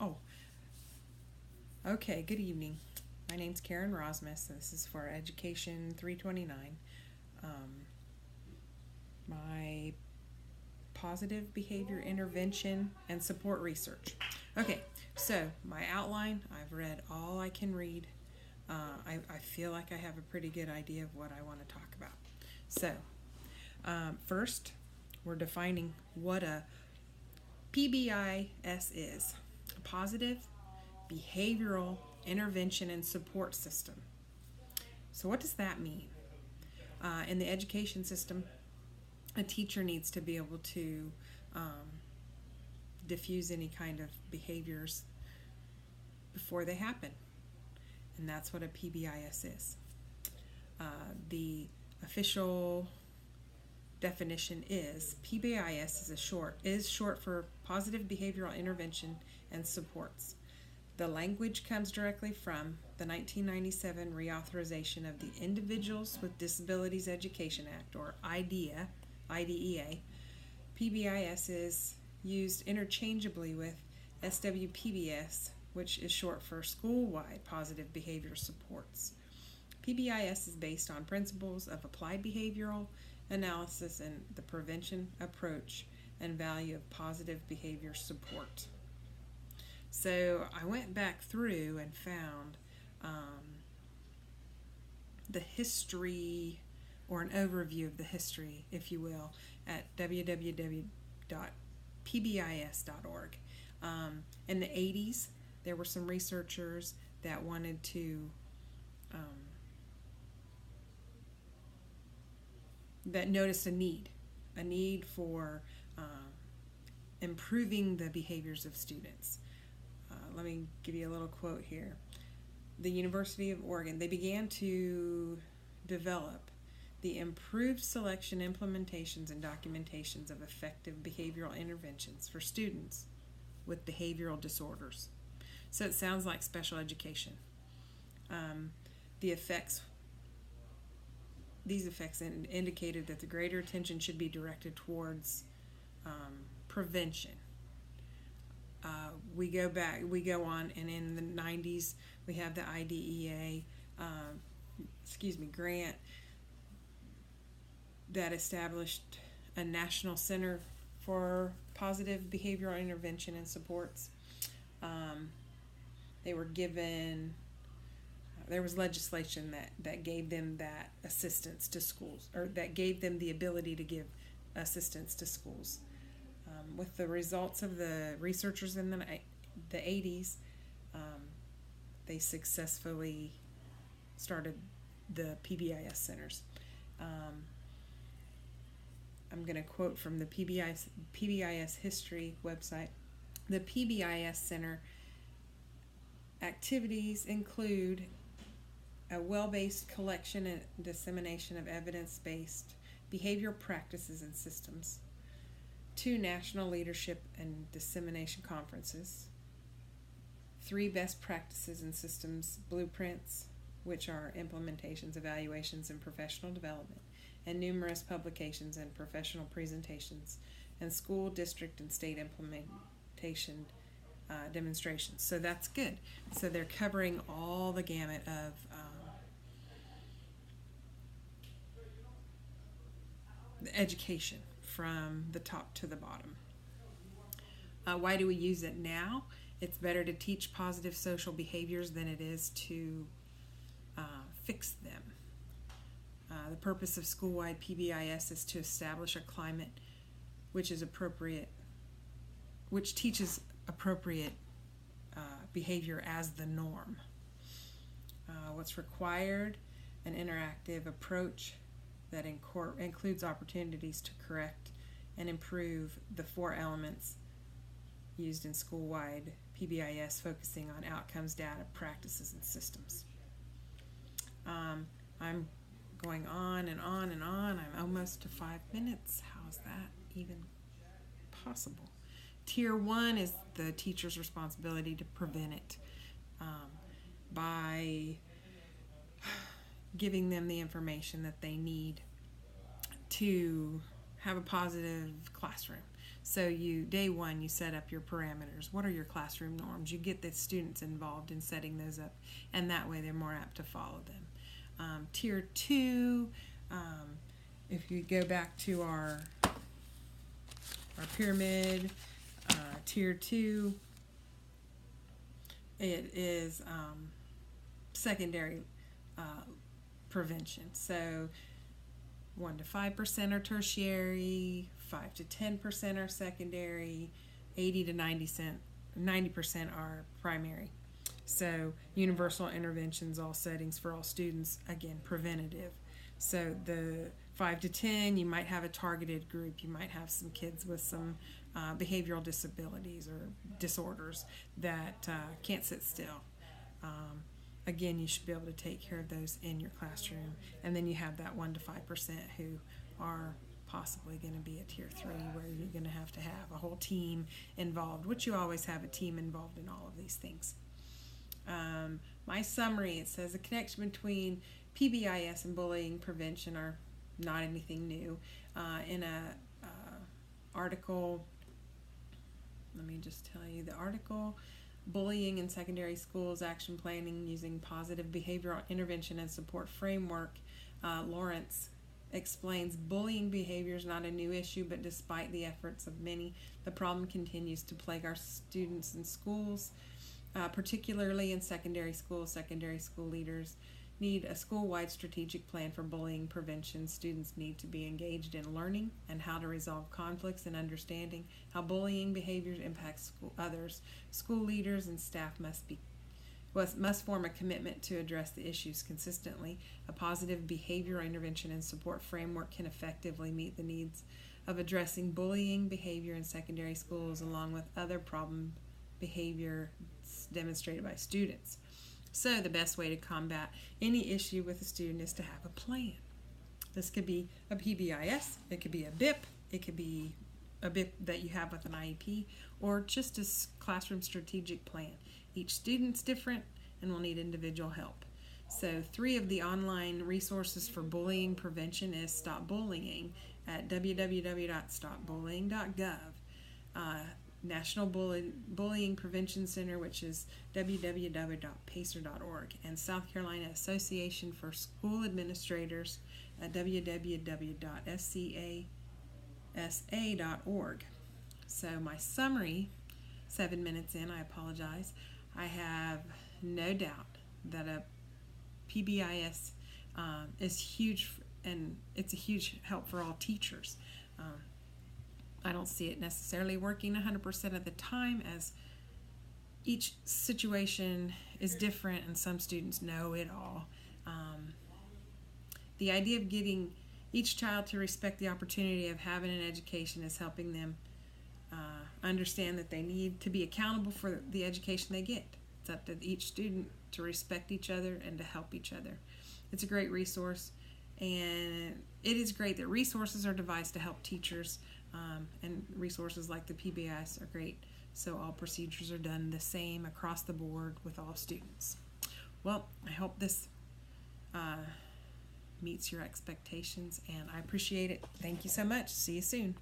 Oh, okay, good evening. My name's Karen Rosmus. This is for Education 329. My positive behavior intervention and support research. Okay, so my outline, I've read all I can read. I feel like I have a pretty good idea of what I want to talk about. So, first, we're defining what a PBIS is, a positive behavioral intervention and support system. So, what does that mean? In the education system, a teacher needs to be able to diffuse any kind of behaviors before they happen, and that's what a PBIS is. The official definition is PBIS is short for positive behavioral intervention and supports. The language comes directly from the 1997 reauthorization of the Individuals with Disabilities Education Act, or IDEA. PBIS is used interchangeably with SWPBS, which is short for School-Wide Positive Behavior Supports. PBIS is based on principles of applied behavioral analysis and the prevention approach and value of positive behavior support. So I went back through and found the history, or an overview of the history, if you will, at www.pbis.org. In the 80s, there were some researchers that wanted to that noticed a need for improving the behaviors of students. Let me give you a little quote here. The University of Oregon, they began to develop the improved selection, implementations, and documentations of effective behavioral interventions for students with behavioral disorders. So it sounds like special education. These effects indicated that the greater attention should be directed towards prevention. We go on, and in the 90s, we have the IDEA, grant that established a National Center for Positive Behavioral Intervention and Supports. They were given, there was legislation that gave them that assistance to schools, or that gave them the ability to give assistance to schools. With the results of the researchers in the 80s, they successfully started the PBIS centers. I'm going to quote from the PBIS history website. The PBIS Center activities include a well-based collection and dissemination of evidence-based behavioral practices and systems, 2 national leadership and dissemination conferences, 3 best practices and systems blueprints, which are implementations, evaluations, and professional development, and numerous publications and professional presentations, and school, district, and state implementation demonstrations. So that's good. So they're covering all the gamut of the education from the top to the bottom. Why do we use it now? It's better to teach positive social behaviors than it is to fix them. The purpose of school-wide PBIS is to establish a climate which teaches appropriate behavior as the norm. What's required? An interactive approach that includes opportunities to correct and improve the 4 elements used in school-wide PBIS, focusing on outcomes, data, practices, and systems. I'm going on and on and on. I'm almost to 5 minutes. How is that even possible? Tier 1 is the teacher's responsibility to prevent it by giving them the information that they need to have a positive classroom. So day one, you set up your parameters. What are your classroom norms? You get the students involved in setting those up, and that way they're more apt to follow them. Tier 2, if you go back to our pyramid, Tier 2, it is secondary prevention. So 1 to 5% are tertiary, 5 to 10% are secondary, 80 to 90% are primary. So universal interventions, all settings for all students, again, preventative. So the 5 to 10, you might have a targeted group. You might have some kids with some behavioral disabilities or disorders that can't sit still. Again, you should be able to take care of those in your classroom. And then you have that 1 to 5% who are possibly going to be a tier 3, where you're going to have a whole team involved, which you always have a team involved in all of these things. My summary, it says the connection between PBIS and bullying prevention are not anything new. In a article, let me just tell you the article, Bullying in Secondary Schools, Action Planning Using Positive Behavioral Intervention and Support Framework, Lawrence explains bullying behavior is not a new issue, but despite the efforts of many, the problem continues to plague our students in schools, particularly in secondary schools. Secondary school leaders need a school-wide strategic plan for bullying prevention. Students need to be engaged in learning and how to resolve conflicts and understanding how bullying behaviors impact others. School leaders and staff must form a commitment to address the issues consistently. A positive behavioral intervention and support framework can effectively meet the needs of addressing bullying behavior in secondary schools, along with other problem behavior demonstrated by students. So the best way to combat any issue with a student is to have a plan. This could be a PBIS, it could be a BIP, it could be a BIP that you have with an IEP, or just a classroom strategic plan. Each student's different and will need individual help. So 3 of the online resources for bullying prevention is Stop Bullying at www.stopbullying.gov. National Bullying Prevention Center, which is www.pacer.org, and South Carolina Association for School Administrators at www.scasa.org. So my summary, 7 minutes in, I apologize. I have no doubt that a PBIS is huge, and it's a huge help for all teachers. I don't see it necessarily working 100% of the time, as each situation is different and some students know it all. The idea of getting each child to respect the opportunity of having an education is helping them understand that they need to be accountable for the education they get. It's up to each student to respect each other and to help each other. It's a great resource, and it is great that resources are devised to help teachers. And resources like the PBIS are great, so all procedures are done the same across the board with all students. Well, I hope this meets your expectations, and I appreciate it. Thank you so much. See you soon.